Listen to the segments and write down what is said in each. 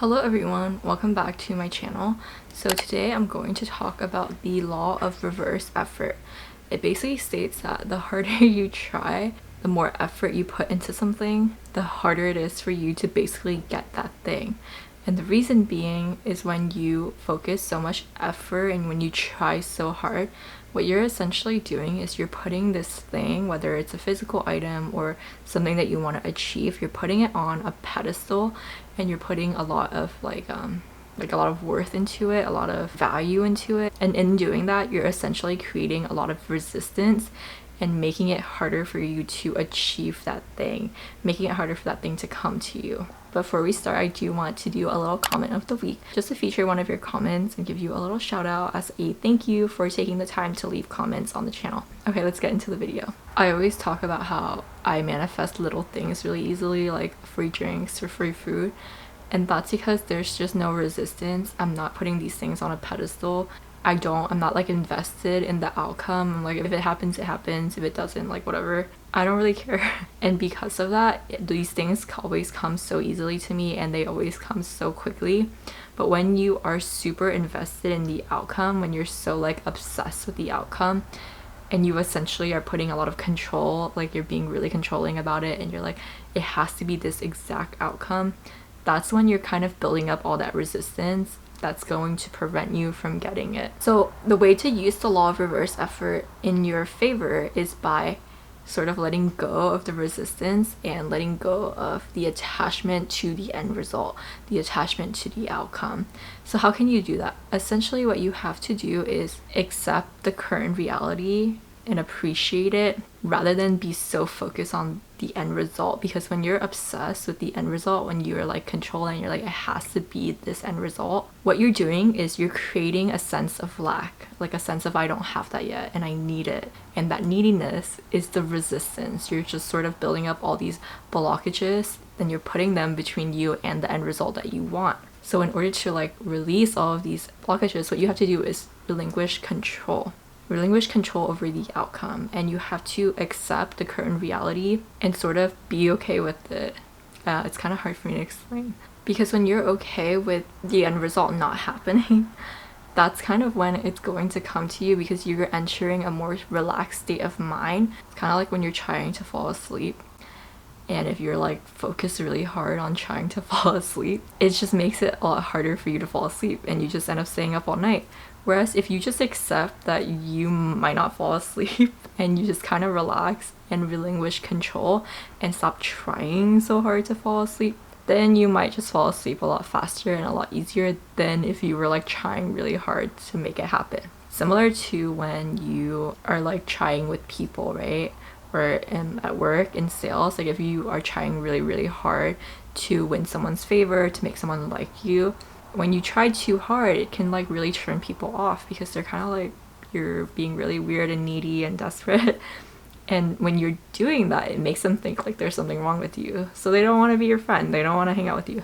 Hello everyone, welcome back to my channel. So today I'm going to talk about the law of reverse effort. It basically states that the harder you try, the more effort you put into something, the harder it is for you to basically get that thing. And the reason being is when you focus so much effort and when you try so hard, what you're essentially doing is you're putting this thing, whether it's a physical item or something that you want to achieve, you're putting it on a pedestal and you're putting a lot of like a lot of worth into it, a lot of value into it. And in doing that, you're essentially creating a lot of resistance and making it harder for you to achieve that thing, making it harder for that thing to come to you. Before we start, I do want to do a little comment of the week, just to feature one of your comments and give you a little shout out as a thank you for taking the time to leave comments on the channel. Okay, let's get into the video. I always talk about how I manifest little things really easily, like free drinks or free food. And that's because there's just no resistance. I'm not putting these things on a pedestal. I'm not like invested in the outcome. I'm like, if it happens, it happens. If it doesn't, like whatever. I don't really care. And because of that, these things always come so easily to me and they always come so quickly. But when you are super invested in the outcome, when you're so like obsessed with the outcome, and you essentially are putting a lot of control, like you're being really controlling about it and you're like, it has to be this exact outcome, that's when you're kind of building up all that resistance that's going to prevent you from getting it. So the way to use the law of reverse effort in your favor is by sort of letting go of the resistance and letting go of the attachment to the end result, the attachment to the outcome. So how can you do that? Essentially what you have to do is accept the current reality and appreciate it rather than be so focused on the end result. Because when you're obsessed with the end result, when you're like controlling, you're like, it has to be this end result, what you're doing is you're creating a sense of lack, like a sense of I don't have that yet and I need it. And that neediness is the resistance. You're just sort of building up all these blockages, then you're putting them between you and the end result that you want. So in order to like release all of these blockages, what you have to do is relinquish control over the outcome, and you have to accept the current reality and sort of be okay with it. It's kind of hard for me to explain, because when you're okay with the end result not happening, that's kind of when it's going to come to you, because you're entering a more relaxed state of mind. It's kind of like when you're trying to fall asleep, and if you're like focused really hard on trying to fall asleep, it just makes it a lot harder for you to fall asleep and you just end up staying up all night. Whereas if you just accept that you might not fall asleep and you just kind of relax and relinquish control and stop trying so hard to fall asleep, then you might just fall asleep a lot faster and a lot easier than if you were like trying really hard to make it happen. Similar to when you are like trying with people, right? Or at work, in sales, like if you are trying really hard to win someone's favor, to make someone like you, when you try too hard, it can like really turn people off, because they're kind of like, you're being really weird and needy and desperate. And when you're doing that, it makes them think like there's something wrong with you, so they don't want to be your friend, they don't want to hang out with you.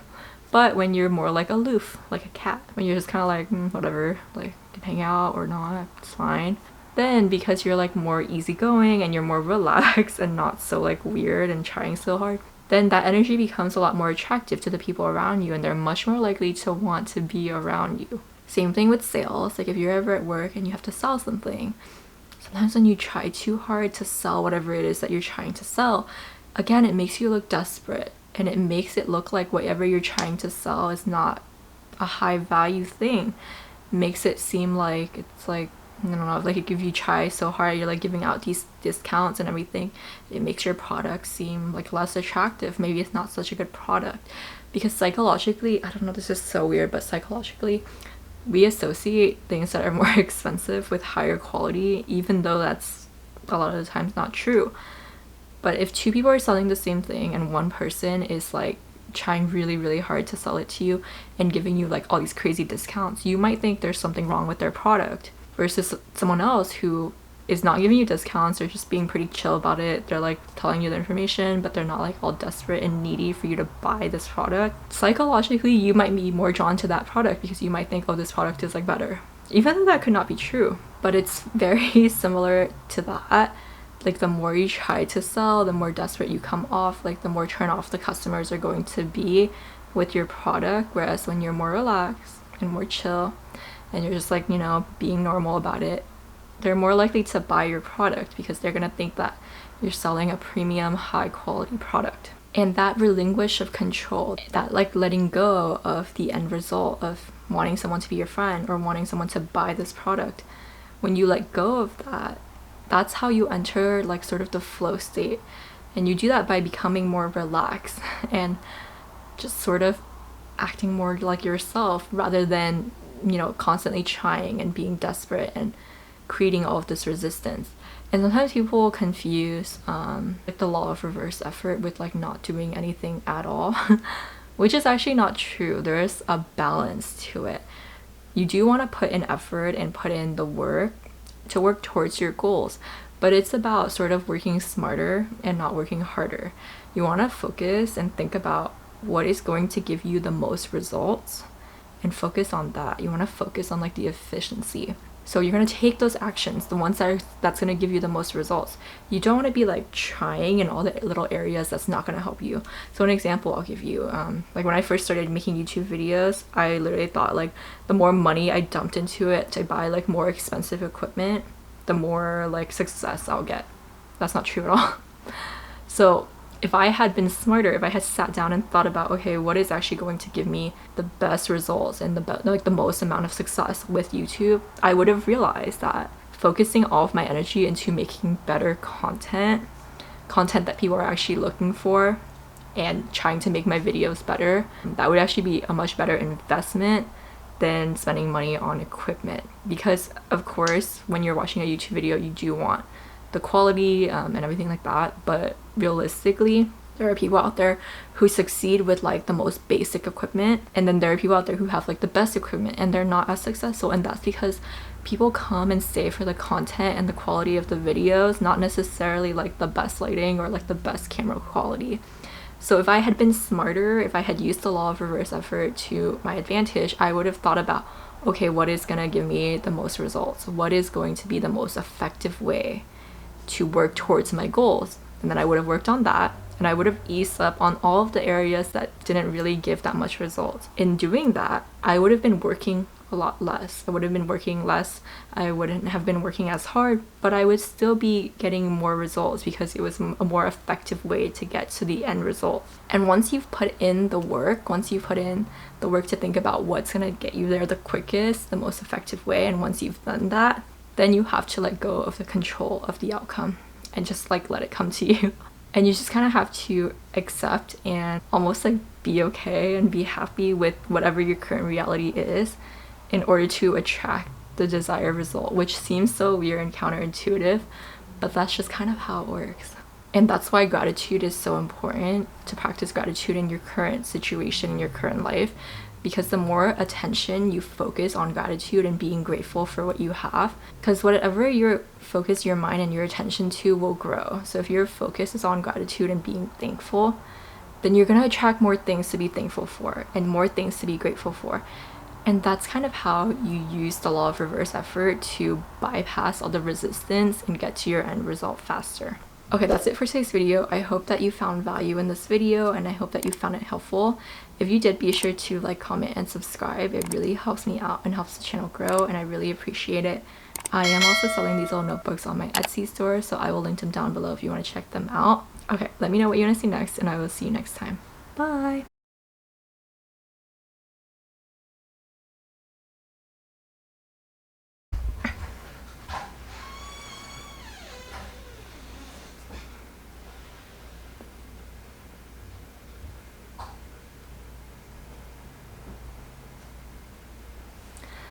But when you're more like aloof, like a cat, when you're just kind of like whatever, like can hang out or not, it's fine, then because you're like more easygoing and you're more relaxed and not so like weird and trying so hard, then that energy becomes a lot more attractive to the people around you, and they're much more likely to want to be around you. Same thing with sales. Like if you're ever at work and you have to sell something, sometimes when you try too hard to sell whatever it is that you're trying to sell, again, it makes you look desperate, and it makes it look like whatever you're trying to sell is not a high value thing. It makes it seem like it's like, I don't know, like if you try so hard, you're like giving out these discounts and everything, it makes your product seem like less attractive. Maybe it's not such a good product, because psychologically, I don't know, this is so weird, but psychologically we associate things that are more expensive with higher quality, even though that's a lot of the times not true. But if two people are selling the same thing and one person is like trying really hard to sell it to you and giving you like all these crazy discounts, you might think there's something wrong with their product, versus someone else who is not giving you discounts, or just being pretty chill about it. They're like telling you the information, but they're not like all desperate and needy for you to buy this product. Psychologically, you might be more drawn to that product because you might think, oh, this product is like better, even though that could not be true. But it's very similar to that. Like the more you try to sell, the more desperate you come off, like the more turn off the customers are going to be with your product, whereas when you're more relaxed and more chill and you're just like, you know, being normal about it, they're more likely to buy your product because they're gonna think that you're selling a premium, high quality product. And that relinquish of control, that like letting go of the end result of wanting someone to be your friend or wanting someone to buy this product, when you let go of that, that's how you enter like sort of the flow state. And you do that by becoming more relaxed and just sort of acting more like yourself rather than, you know, constantly trying and being desperate and creating all of this resistance. And sometimes people confuse like the law of reverse effort with like not doing anything at all, which is actually not true. There is a balance to it. You do want to put in effort and put in the work to work towards your goals, but it's about sort of working smarter and not working harder. You want to focus and think about what is going to give you the most results and focus on that. You want to focus on like the efficiency. So you're going to take those actions, the ones that's going to give you the most results. You don't want to be like trying in all the little areas that's not going to help you. So an example I'll give you, like when I first started making YouTube videos, I literally thought like the more money I dumped into it to buy like more expensive equipment, the more like success I'll get. That's not true at all. So if I had been smarter, if I had sat down and thought about, okay, what is actually going to give me the best results and the most amount of success with YouTube, I would have realized that focusing all of my energy into making better content that people are actually looking for, and trying to make my videos better, that would actually be a much better investment than spending money on equipment. Because of course, when you're watching a YouTube video, you do want the quality and everything like that, but realistically there are people out there who succeed with like the most basic equipment, and then there are people out there who have like the best equipment and they're not as successful. And that's because people come and stay for the content and the quality of the videos, not necessarily like the best lighting or like the best camera quality. So if I had been smarter, if I had used the law of reverse effort to my advantage, I would have thought about, okay, what is going to give me the most results? What is going to be the most effective way to work towards my goals? And then I would have worked on that, and I would have eased up on all of the areas that didn't really give that much results. In doing that, I would have been working a lot less. I would have been working less. I wouldn't have been working as hard, but I would still be getting more results because it was a more effective way to get to the end result. And once you've put in the work, to think about what's going to get you there the quickest, the most effective way, and once you've done that, then you have to let go of the control of the outcome and just like let it come to you. And you just kind of have to accept and almost like be okay and be happy with whatever your current reality is in order to attract the desired result, which seems so weird and counterintuitive, but that's just kind of how it works. And that's why gratitude is so important, to practice gratitude in your current situation, in your current life, because the more attention you focus on gratitude and being grateful for what you have, because whatever you focus your mind and your attention to will grow. So if your focus is on gratitude and being thankful, then you're going to attract more things to be thankful for and more things to be grateful for. And that's kind of how you use the law of reverse effort to bypass all the resistance and get to your end result faster. Okay, that's it for today's video. I hope that you found value in this video, and I hope that you found it helpful. If you did, be sure to like, comment, and subscribe. It really helps me out and helps the channel grow, and I really appreciate it. I am also selling these little notebooks on my Etsy store, so I will link them down below if you want to check them out. Okay, let me know what you want to see next, and I will see you next time. Bye!